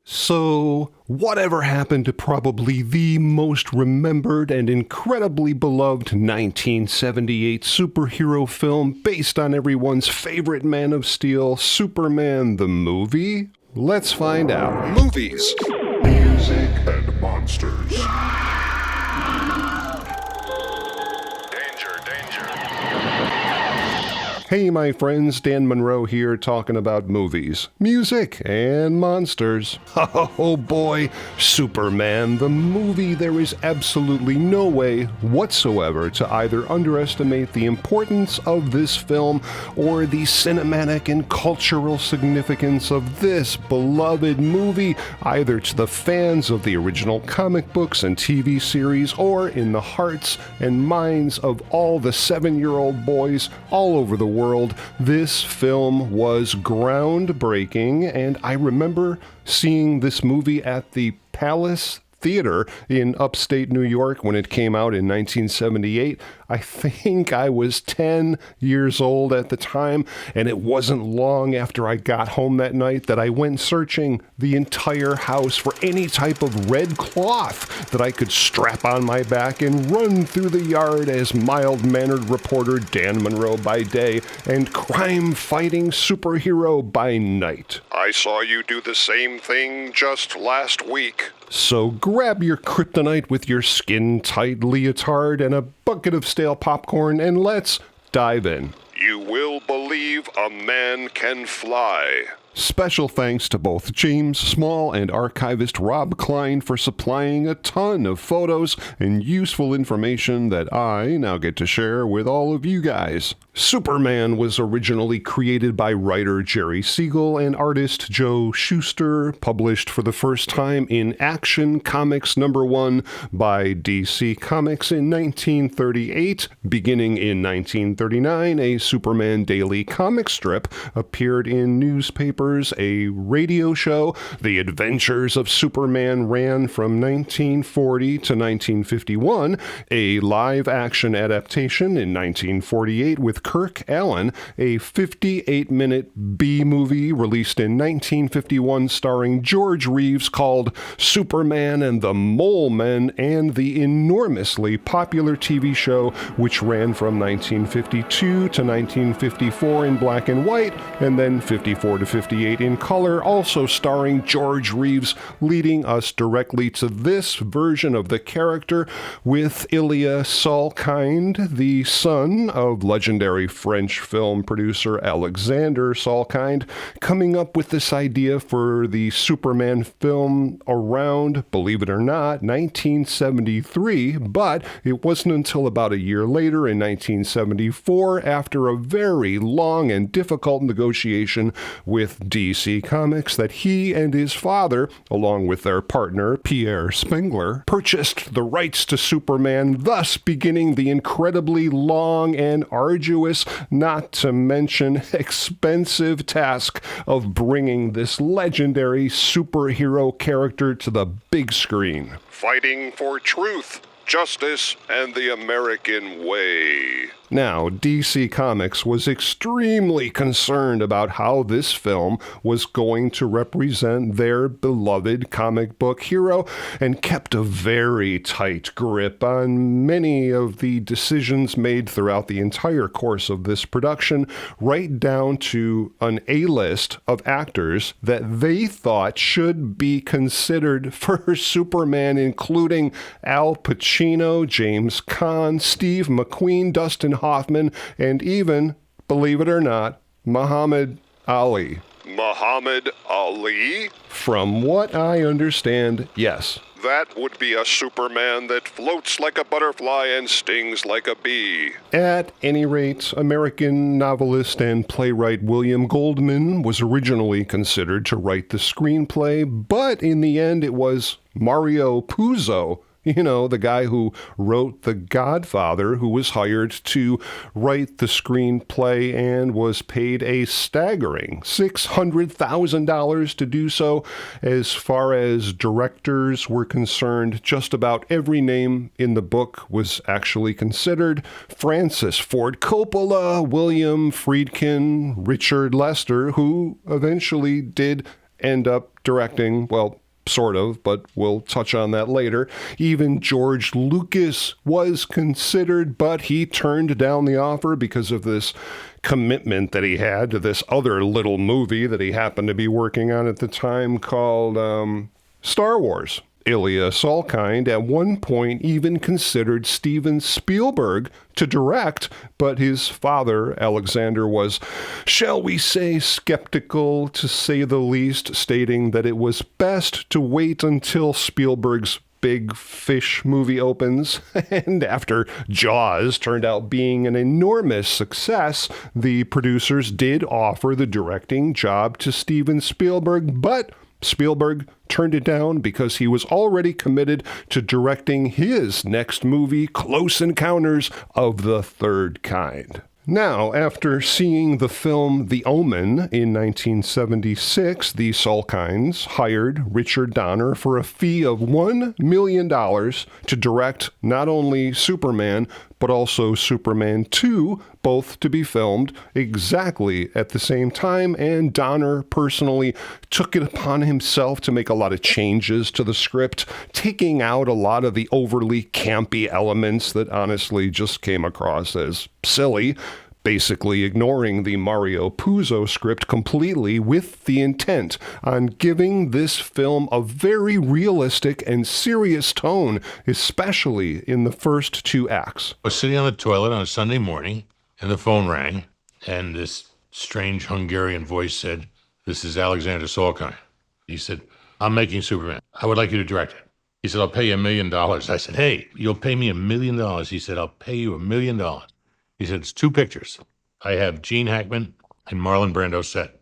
So, whatever happened to probably the most remembered and incredibly beloved 1978 superhero film based on everyone's favorite Man of Steel, Superman the movie? Let's find out. Movies, Music and monsters. Danger, danger. Hey my friends, Dan Monroe here talking about movies, music, and monsters. Oh boy, Superman the movie. There is absolutely no way whatsoever to either underestimate the importance of this film or the cinematic and cultural significance of this beloved movie, either to the fans of the original comic books and TV series or in the hearts and minds of all the 7-year-old boys all over the world. This film was groundbreaking, and I remember seeing this movie at the Palace Theater in upstate New York when it came out in 1978. I think I was 10 years old at the time, and it wasn't long after I got home that night that I went searching the entire house for any type of red cloth that I could strap on my back and run through the yard as mild-mannered reporter Dan Monroe by day and crime-fighting superhero by night. I saw you do the same thing just last week. So grab your kryptonite with your skin-tight leotard and a bucket of stale popcorn, and let's dive in. You will believe a man can fly. Special thanks to both James Small and archivist Rob Klein for supplying a ton of photos and useful information that I now get to share with all of you guys. Superman was originally created by writer Jerry Siegel and artist Joe Shuster, published for the first time in Action Comics #1 by DC Comics in 1938. Beginning in 1939, a Superman daily comic strip appeared in newspapers. A radio show, The Adventures of Superman, ran from 1940 to 1951, a live-action adaptation in 1948 with Kirk Allen, a 58-minute B-movie released in 1951 starring George Reeves called Superman and the Mole Men, and the enormously popular TV show which ran from 1952 to 1954 in black and white, and then 54 to 58 in color, also starring George Reeves, leading us directly to this version of the character with Ilya Salkind, the son of legendary French film producer Alexander Salkind, coming up with this idea for the Superman film around, believe it or not, 1973, but it wasn't until about a year later in 1974, after a very long and difficult negotiation with DC Comics, that he and his father, along with their partner Pierre Spengler, purchased the rights to Superman, thus beginning the incredibly long and arduous, not to mention expensive task of bringing this legendary superhero character to the big screen. Fighting for truth, justice, and the American way. Now, DC Comics was extremely concerned about how this film was going to represent their beloved comic book hero and kept a very tight grip on many of the decisions made throughout the entire course of this production, right down to an A-list of actors that they thought should be considered for Superman, including Al Pacino, James Caan, Steve McQueen, Dustin Hoffman, and even, believe it or not, Muhammad Ali. Muhammad Ali? From what I understand, yes. That would be a Superman that floats like a butterfly and stings like a bee. At any rate, American novelist and playwright William Goldman was originally considered to write the screenplay, but in the end it was Mario Puzo, you know, the guy who wrote The Godfather, who was hired to write the screenplay and was paid a staggering $600,000 to do so. As far as directors were concerned, just about every name in the book was actually considered. Francis Ford Coppola, William Friedkin, Richard Lester, who eventually did end up directing, well, sort of, but we'll touch on that later. Even George Lucas was considered, but he turned down the offer because of this commitment that he had to this other little movie that he happened to be working on at the time called Star Wars. Ilya Salkind at one point even considered Steven Spielberg to direct, but his father, Alexander, was, shall we say, skeptical to say the least, stating that it was best to wait until Spielberg's Big Fish movie opens. And after Jaws turned out being an enormous success, the producers did offer the directing job to Steven Spielberg, but Spielberg turned it down because he was already committed to directing his next movie, Close Encounters of the Third Kind. Now, after seeing the film The Omen in 1976, the Salkinds hired Richard Donner for a fee of $1 million to direct not only Superman, but also Superman 2, both to be filmed exactly at the same time, and Donner personally took it upon himself to make a lot of changes to the script, taking out a lot of the overly campy elements that honestly just came across as silly, basically ignoring the Mario Puzo script completely with the intent on giving this film a very realistic and serious tone, especially in the first two acts. I was sitting on the toilet on a Sunday morning, and the phone rang, and this strange Hungarian voice said, "This is Alexander Salkind." He said, "I'm making Superman. I would like you to direct it." He said, "I'll pay you $1 million." I said, "Hey, you'll pay me $1 million." He said, "I'll pay you $1 million." He said, "It's 2 pictures. I have Gene Hackman and Marlon Brando set."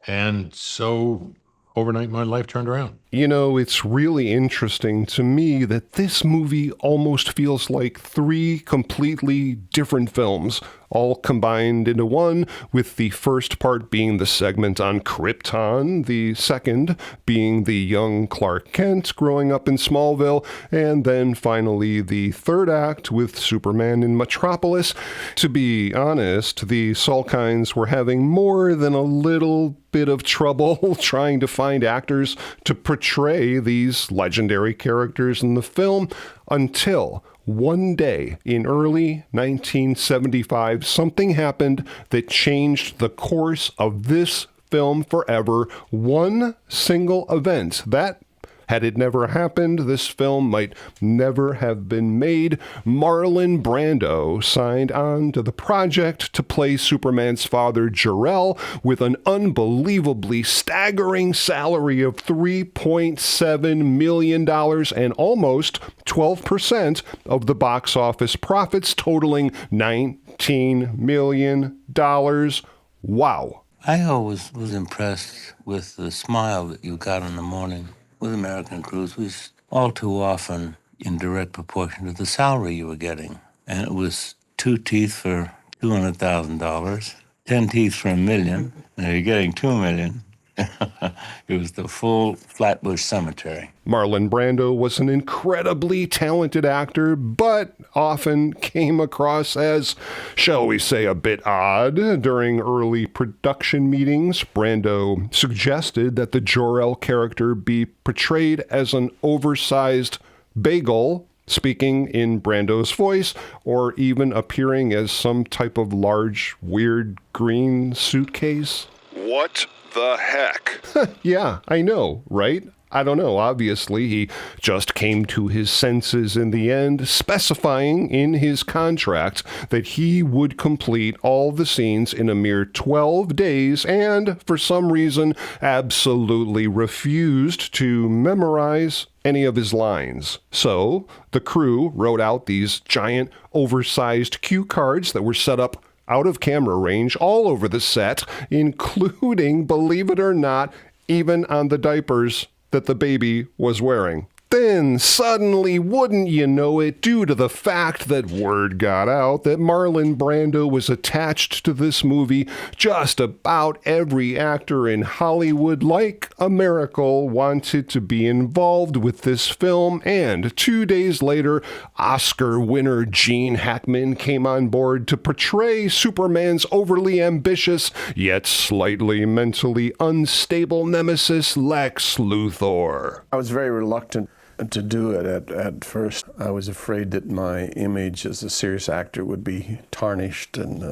And so overnight, my life turned around. You know, it's really interesting to me that this movie almost feels like 3 completely different films, all combined into one, with the first part being the segment on Krypton, the second being the young Clark Kent growing up in Smallville, and then finally the third act with Superman in Metropolis. To be honest, the Salkinds were having more than a little bit of trouble trying to find actors to portray these legendary characters in the film until one day in early 1975, something happened that changed the course of this film forever. One single event that, had it never happened, this film might never have been made. Marlon Brando signed on to the project to play Superman's father, Jor-El, with an unbelievably staggering salary of $3.7 million and almost 12% of the box office profits, totaling $19 million. Wow. I always was impressed with the smile that you got in the morning. With American Crews was all too often in direct proportion to the salary you were getting. And it was 2 teeth for $200,000, 10 teeth for $1 million. Now you're getting $2 million. It was the full Flatbush Cemetery. Marlon Brando was an incredibly talented actor, but often came across as, shall we say, a bit odd. During early production meetings, Brando suggested that the Jor-El character be portrayed as an oversized bagel, speaking in Brando's voice, or even appearing as some type of large, weird green suitcase. What the heck? Yeah, I know, right? I don't know. Obviously, he just came to his senses in the end, specifying in his contract that he would complete all the scenes in a mere 12 days and, for some reason, absolutely refused to memorize any of his lines. So, the crew wrote out these giant, oversized cue cards that were set up out of camera range all over the set, including, believe it or not, even on the diapers that the baby was wearing. Then, suddenly, wouldn't you know it, due to the fact that word got out that Marlon Brando was attached to this movie, just about every actor in Hollywood, like a miracle, wanted to be involved with this film, and 2 days later, Oscar winner Gene Hackman came on board to portray Superman's overly ambitious, yet slightly mentally unstable nemesis, Lex Luthor. I was very reluctant to do it at first. I was afraid that my image as a serious actor would be tarnished, and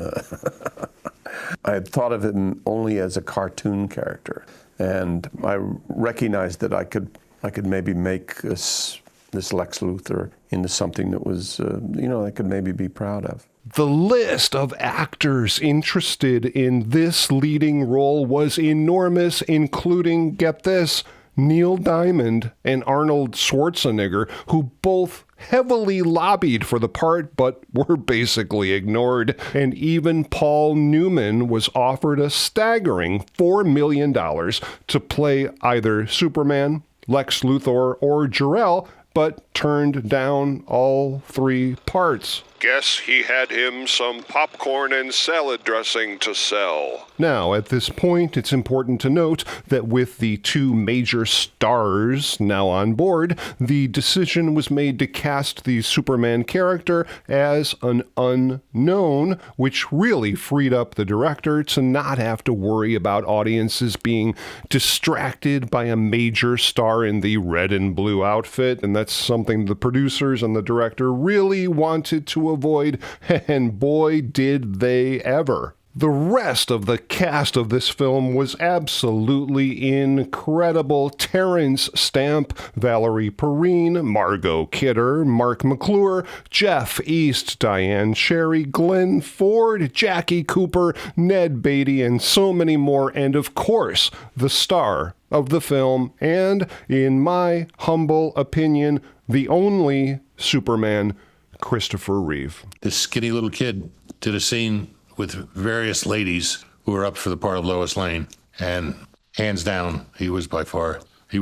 I had thought of him only as a cartoon character, and I recognized that I could maybe make this Lex Luthor into something that was, I could maybe be proud of. The list of actors interested in this leading role was enormous, including, get this, Neil Diamond and Arnold Schwarzenegger, who both heavily lobbied for the part but were basically ignored. And even Paul Newman was offered a staggering $4 million to play either Superman, Lex Luthor, or Jor-El, but turned down all three parts. Guess he had him some popcorn and salad dressing to sell. Now, at this point, it's important to note that with the two major stars now on board, the decision was made to cast the Superman character as an unknown, which really freed up the director to not have to worry about audiences being distracted by a major star in the red and blue outfit, and that's something the producers and the director really wanted to avoid, and boy, did they ever. The rest of the cast of this film was absolutely incredible. Terrence Stamp, Valerie Perrine, Margot Kidder, Mark McClure, Jeff East, Diane Sherry, Glenn Ford, Jackie Cooper, Ned Beatty, and so many more, and of course, the star of the film, and, in my humble opinion, the only Superman, Christopher Reeve. This skinny little kid did a scene with various ladies who were up for the part of Lois Lane, and hands down, he was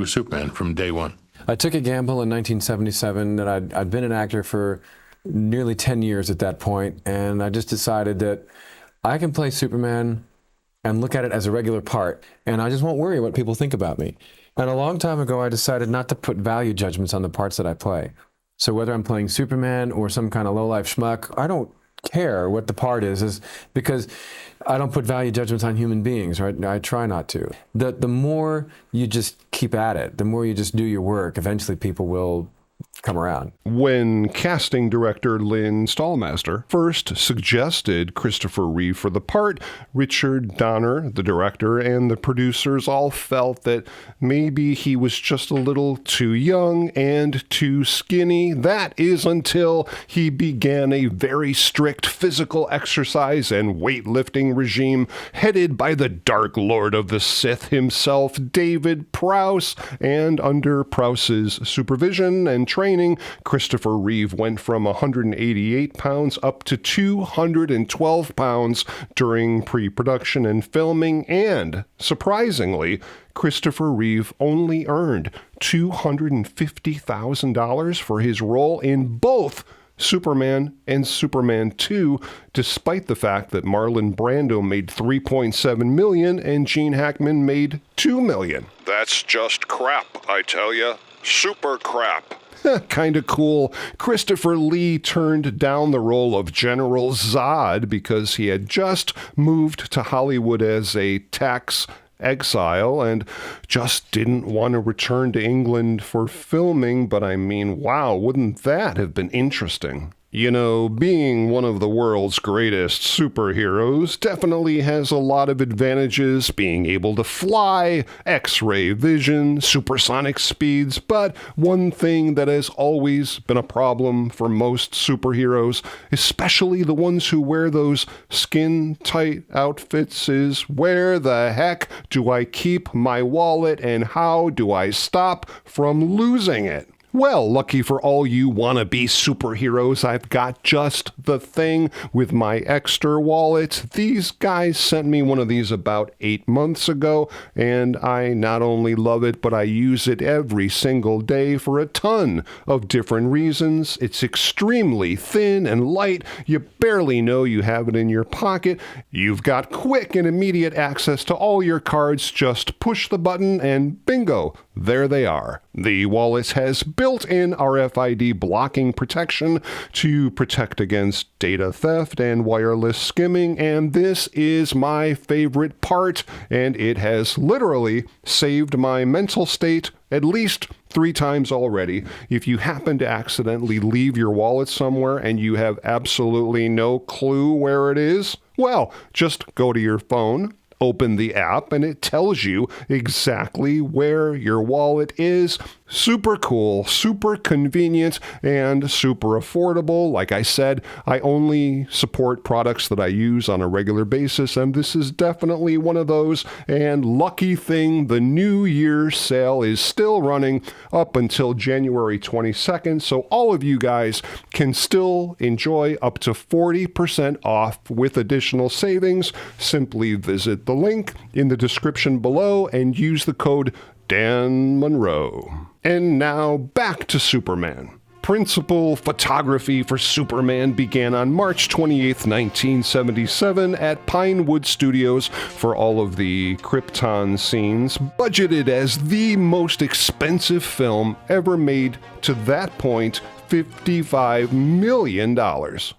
Superman from day one. I took a gamble in 1977 that I'd been an actor for nearly 10 years at that point, and I just decided that I can play Superman and look at it as a regular part, and I just won't worry what people think about me. And a long time ago, I decided not to put value judgments on the parts that I play. So whether I'm playing Superman or some kind of low-life schmuck, I don't care what the part is because I don't put value judgments on human beings, right? I try not to. The more you just keep at it, the more you just do your work, eventually people will come around. When casting director Lynn Stallmaster first suggested Christopher Reeve for the part, Richard Donner, the director, and the producers all felt that maybe he was just a little too young and too skinny. That is until he began a very strict physical exercise and weightlifting regime headed by the Dark Lord of the Sith himself, David Prowse, and under Prowse's supervision and training, Christopher Reeve went from 188 pounds up to 212 pounds during pre-production and filming, and, surprisingly, Christopher Reeve only earned $250,000 for his role in both Superman and Superman 2, despite the fact that Marlon Brando made $3.7 million and Gene Hackman made $2 million. That's just crap, I tell ya. Super crap. Kinda cool. Christopher Lee turned down the role of General Zod because he had just moved to Hollywood as a tax exile and just didn't want to return to England for filming, but I mean, wow, wouldn't that have been interesting? You know, being one of the world's greatest superheroes definitely has a lot of advantages, being able to fly, X-ray vision, supersonic speeds, but one thing that has always been a problem for most superheroes, especially the ones who wear those skin-tight outfits, is where the heck do I keep my wallet and how do I stop from losing it? Well, lucky for all you wannabe superheroes, I've got just the thing with my EKSTER wallet. These guys sent me one of these about 8 months ago, and I not only love it, but I use it every single day for a ton of different reasons. It's extremely thin and light. You barely know you have it in your pocket. You've got quick and immediate access to all your cards. Just push the button and bingo, there they are. The wallet has built-in RFID blocking protection to protect against data theft and wireless skimming, and this is my favorite part, and it has literally saved my mental state at least 3 times already. If you happen to accidentally leave your wallet somewhere and you have absolutely no clue where it is, well, just go to your phone, open the app, and it tells you exactly where your wallet is. Super cool, super convenient, and super affordable. Like I said, I only support products that I use on a regular basis, and this is definitely one of those. And lucky thing, the New Year's sale is still running up until January 22nd, so all of you guys can still enjoy up to 40% off with additional savings. Simply visit the link in the description below and use the code Dan Monroe. And now back to Superman. Principal photography for Superman began on March 28, 1977 at Pinewood Studios for all of the Krypton scenes, budgeted as the most expensive film ever made to that point, $55 million.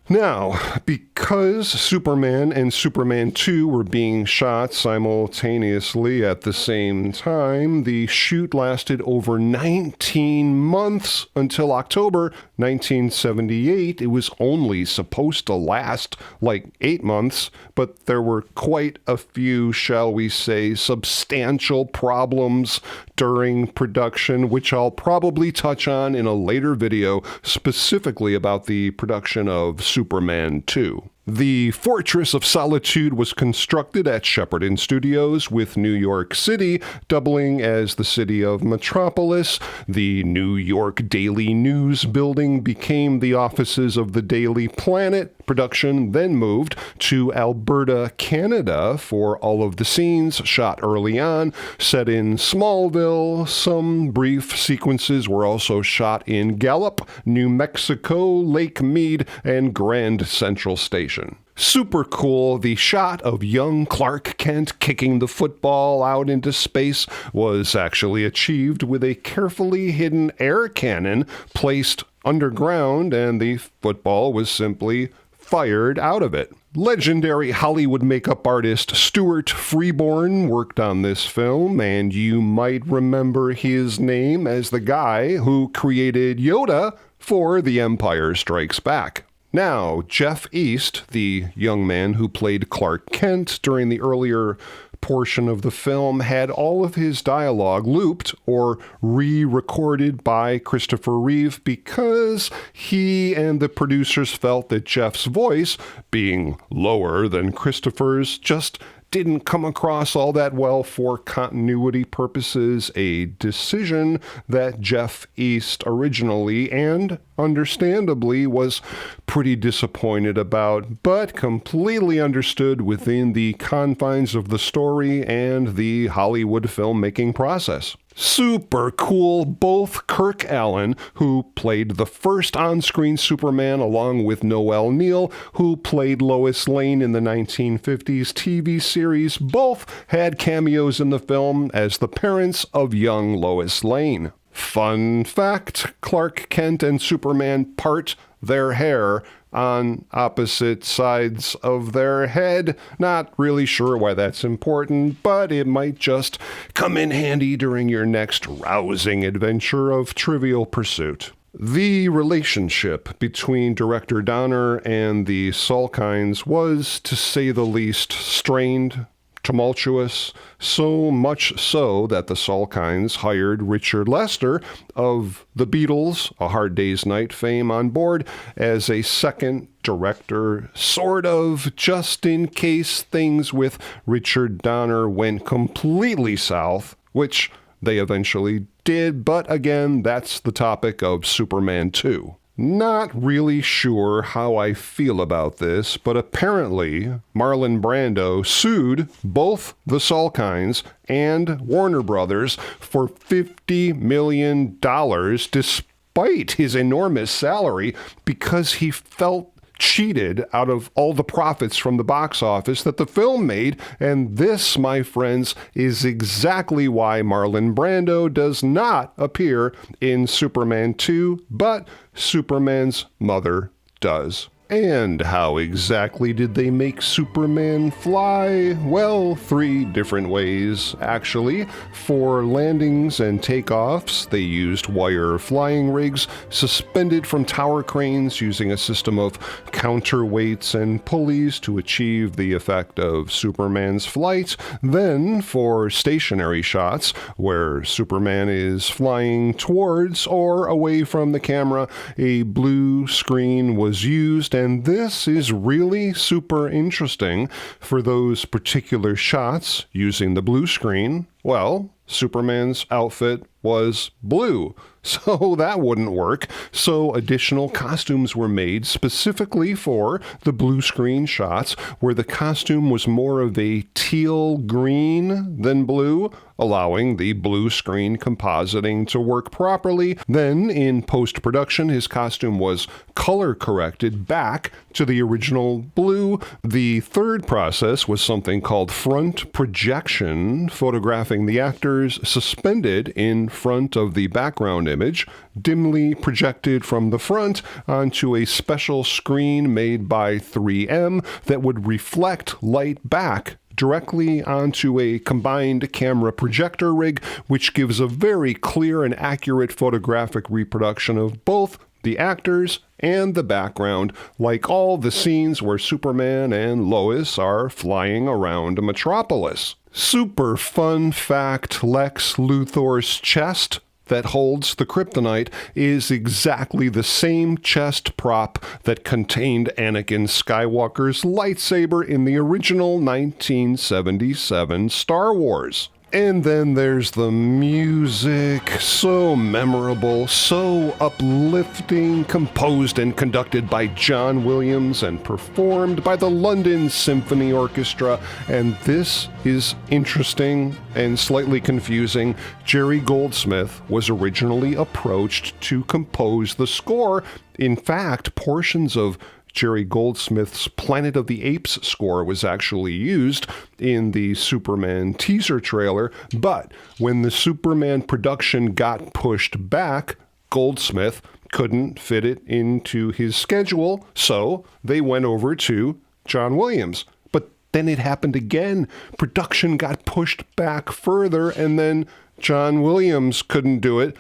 Now, because Superman and Superman 2 were being shot simultaneously at the same time, the shoot lasted over 19 months until October 1978. It was only supposed to last like 8 months, but there were quite a few, shall we say, substantial problems during production, which I'll probably touch on in a later video, specifically about the production of Superman 2. The Fortress of Solitude was constructed at Shepperton Studios, with New York City doubling as the city of Metropolis. The New York Daily News building became the offices of the Daily Planet. Production then moved to Alberta, Canada for all of the scenes shot early on, set in Smallville. Some brief sequences were also shot in Gallup, New Mexico, Lake Mead, and Grand Central Station. Super cool. The shot of young Clark Kent kicking the football out into space was actually achieved with a carefully hidden air cannon placed underground, and the football was simply fired out of it. Legendary Hollywood makeup artist Stuart Freeborn worked on this film, and you might remember his name as the guy who created Yoda for The Empire Strikes Back. Now, Jeff East, the young man who played Clark Kent during the earlier portion of the film, had all of his dialogue looped or re-recorded by Christopher Reeve because he and the producers felt that Jeff's voice, being lower than Christopher's, just didn't come across all that well for continuity purposes, a decision that Jeff East originally and understandably was pretty disappointed about, but completely understood within the confines of the story and the Hollywood filmmaking process. Super cool. Both Kirk Alyn, who played the first on-screen Superman, along with Noel Neill, who played Lois Lane in the 1950s TV series, both had cameos in the film as the parents of young Lois Lane. Fun fact, Clark Kent and Superman part their hair on opposite sides of their head. Not really sure why that's important, but it might just come in handy during your next rousing adventure of Trivial Pursuit. The relationship between director Donner and the Salkinds was, to say the least, strained, tumultuous, so much so that the Salkinds hired Richard Lester of The Beatles, A Hard Day's Night fame, on board as a second director, sort of just in case things with Richard Donner went completely south, which they eventually did, but again, that's the topic of Superman 2. Not really sure how I feel about this, but apparently Marlon Brando sued both the Salkinds and Warner Brothers for $50 million despite his enormous salary because he felt cheated out of all the profits from the box office that the film made. And this, my friends, is exactly why Marlon Brando does not appear in Superman 2, but Superman's mother does. And how exactly did they make Superman fly? Well, 3 different ways, actually. For landings and takeoffs, they used wire flying rigs suspended from tower cranes using a system of counterweights and pulleys to achieve the effect of Superman's flight. Then, for stationary shots, where Superman is flying towards or away from the camera, a blue screen was used, and this is really super interesting. For those particular shots using the blue screen, well, Superman's outfit was blue, so that wouldn't work. So additional costumes were made specifically for the blue screen shots, where the costume was more of a teal green than blue, allowing the blue screen compositing to work properly. Then, in post-production, his costume was color-corrected back to the original blue. The third process was something called front projection, photographing the actors suspended in front of the background image, dimly projected from the front onto a special screen made by 3M that would reflect light back directly onto a combined camera projector rig, which gives a very clear and accurate photographic reproduction of both the actors and the background, like all the scenes where Superman and Lois are flying around Metropolis. Super fun fact, Lex Luthor's chest that holds the kryptonite is exactly the same chest prop that contained Anakin Skywalker's lightsaber in the original 1977 Star Wars. And then there's the music, so memorable, so uplifting, composed and conducted by John Williams and performed by the London Symphony Orchestra. And this is interesting and slightly confusing. Jerry Goldsmith was originally approached to compose the score. In fact, portions of Jerry Goldsmith's Planet of the Apes score was actually used in the Superman teaser trailer, but when the Superman production got pushed back, Goldsmith couldn't fit it into his schedule, so they went over to John Williams. But then it happened again. Production got pushed back further, and then John Williams couldn't do it,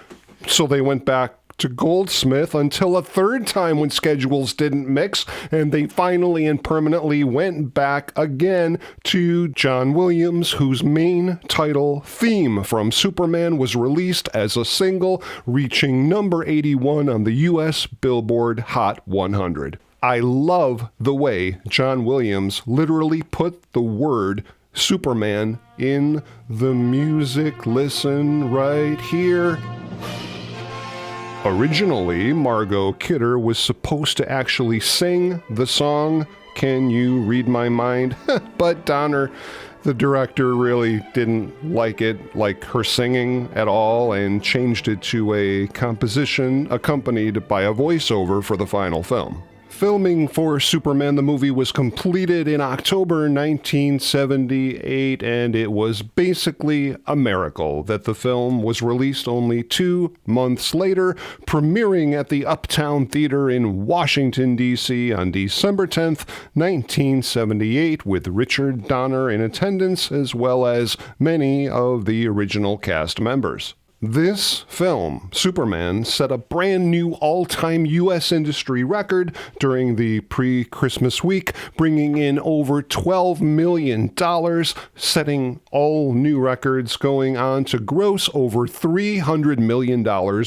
so they went back to Goldsmith until a third time when schedules didn't mix, and they finally and permanently went back again to John Williams, whose main title theme from Superman was released as a single, reaching number 81 on the US Billboard Hot 100. I love the way John Williams literally put the word Superman in the music. Listen right here. Originally, Margot Kidder was supposed to actually sing the song, Can You Read My Mind? But Donner, the director, really didn't like her singing at all, and changed it to a composition accompanied by a voiceover for the final film. Filming for Superman the movie was completed in October 1978, and it was basically a miracle that the film was released only 2 months later, premiering at the Uptown Theater in Washington, D.C. on December 10th, 1978, with Richard Donner in attendance, as well as many of the original cast members. This film, Superman, set a brand new all-time U.S. industry record during the pre-Christmas week, bringing in over $12 million, setting all new records, going on to gross over $300 million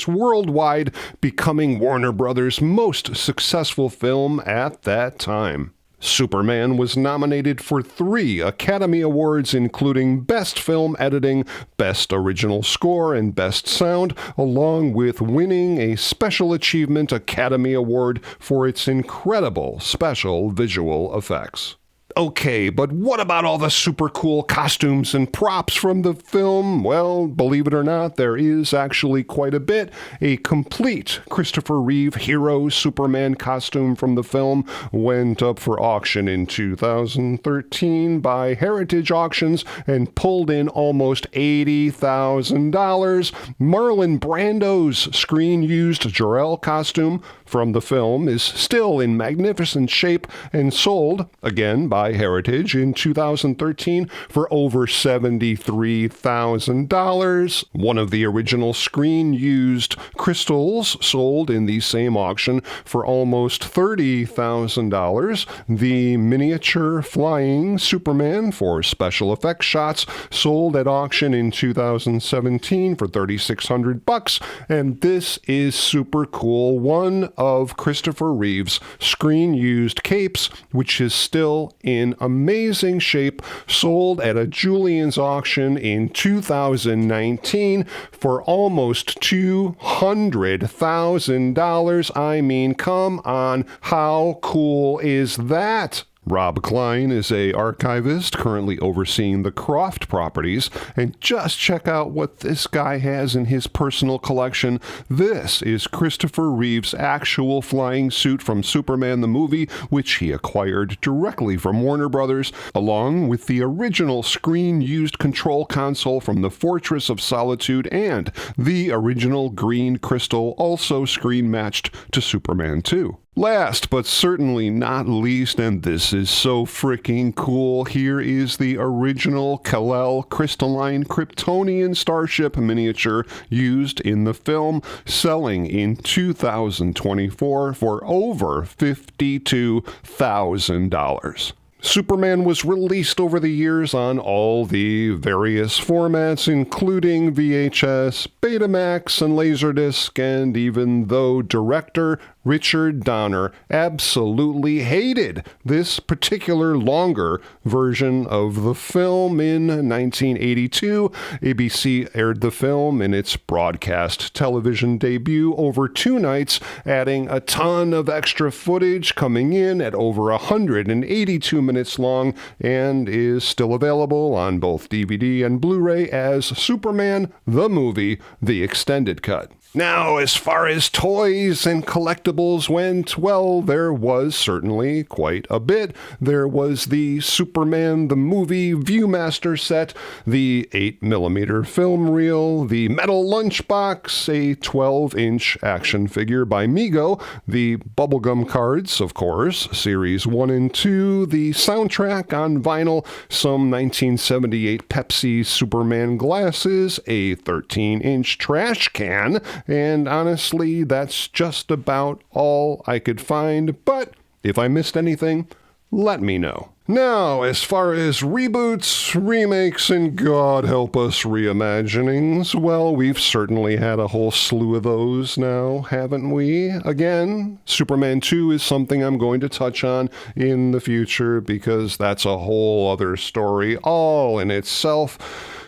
worldwide, becoming Warner Brothers' most successful film at that time. Superman was nominated for 3 Academy Awards, including Best Film Editing, Best Original Score, and Best Sound, along with winning a Special Achievement Academy Award for its incredible special visual effects. Okay, but what about all the super cool costumes and props from the film? Well, believe it or not, there is actually quite a bit. A complete Christopher Reeve hero Superman costume from the film went up for auction in 2013 by Heritage Auctions and pulled in almost $80,000. Marlon Brando's screen-used Jor-El costume from the film is still in magnificent shape and sold, again by Heritage, in 2013 for over $73,000. One of the original screen-used crystals sold in the same auction for almost $30,000. The miniature flying Superman for special effects shots sold at auction in 2017 for $3,600, and this is super cool. One of Christopher Reeve's screen-used capes, which is still in amazing shape, sold at a Julien's auction in 2019 for almost $200,000. I mean, come on, how cool is that? Rob Klein is an archivist currently overseeing the Croft properties, and just check out what this guy has in his personal collection. This is Christopher Reeve's actual flying suit from Superman the movie, which he acquired directly from Warner Brothers, along with the original screen-used control console from the Fortress of Solitude and the original green crystal, also screen-matched to Superman 2. Last but certainly not least, and this is so freaking cool, here is the original Kal-El crystalline Kryptonian starship miniature used in the film, selling in 2024 for over $52,000. Superman was released over the years on all the various formats, including VHS, Betamax, and Laserdisc, and even though director Richard Donner absolutely hated this particular longer version of the film in 1982, ABC aired the film in its broadcast television debut over 2 nights, adding a ton of extra footage, coming in at over 182 minutes long, and is still available on both DVD and Blu-ray as Superman the Movie, the Extended Cut. Now, as far as toys and collectibles went, well, there was certainly quite a bit. There was the Superman the Movie Viewmaster set, the 8mm film reel, the metal lunchbox, a 12-inch action figure by Mego, the bubblegum cards, of course, Series 1 and 2, the soundtrack on vinyl, some 1978 Pepsi Superman glasses, a 13-inch trash can, and honestly, that's just about all I could find, but if I missed anything, let me know. Now, as far as reboots, remakes, and God help us reimaginings, well, we've certainly had a whole slew of those now, haven't we? Again, Superman 2 is something I'm going to touch on in the future because that's a whole other story all in itself.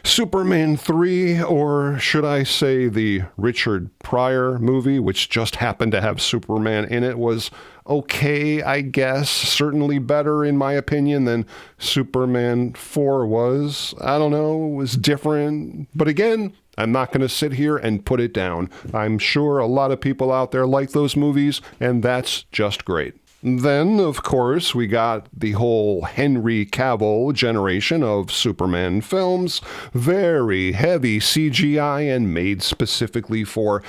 Superman 3, or should I say the Richard Pryor movie, which just happened to have Superman in it, was okay, I guess. Certainly better, in my opinion, than Superman 4 was. I don't know, it was different. But again, I'm not going to sit here and put it down. I'm sure a lot of people out there like those movies, and that's just great. Then, of course, we got the whole Henry Cavill generation of Superman films. Very heavy CGI and made specifically for,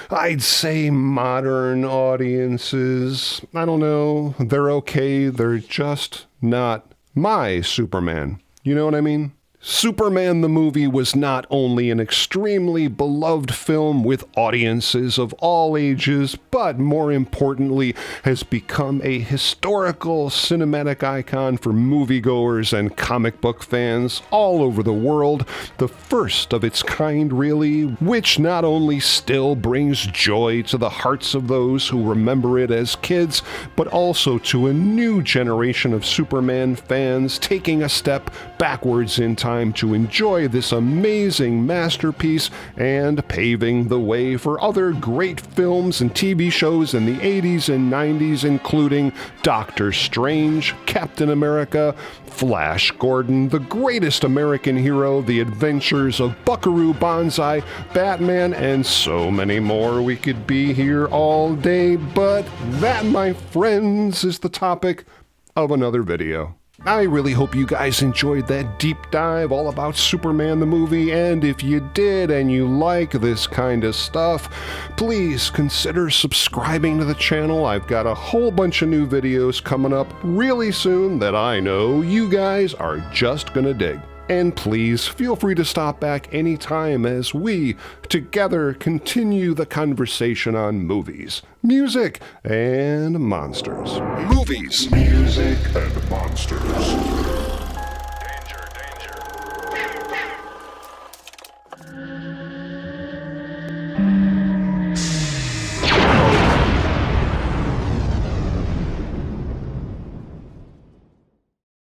I'd say, modern audiences. I don't know. They're okay. They're just not my Superman. You know what I mean? Superman the movie was not only an extremely beloved film with audiences of all ages, but more importantly has become a historical cinematic icon for moviegoers and comic book fans all over the world, the first of its kind really, which not only still brings joy to the hearts of those who remember it as kids, but also to a new generation of Superman fans taking a step backwards in time to enjoy this amazing masterpiece and paving the way for other great films and TV shows in the 80s and 90s, including Doctor Strange, Captain America, Flash Gordon, The Greatest American Hero, The Adventures of Buckaroo Banzai, Batman, and so many more. We could be here all day, but that, my friends, is the topic of another video. I really hope you guys enjoyed that deep dive all about Superman the movie, and if you did and you like this kind of stuff, please consider subscribing to the channel. I've got a whole bunch of new videos coming up really soon that I know you guys are just gonna dig. And please feel free to stop back anytime as we together continue the conversation on movies, music, and monsters. Movies, music, and monsters.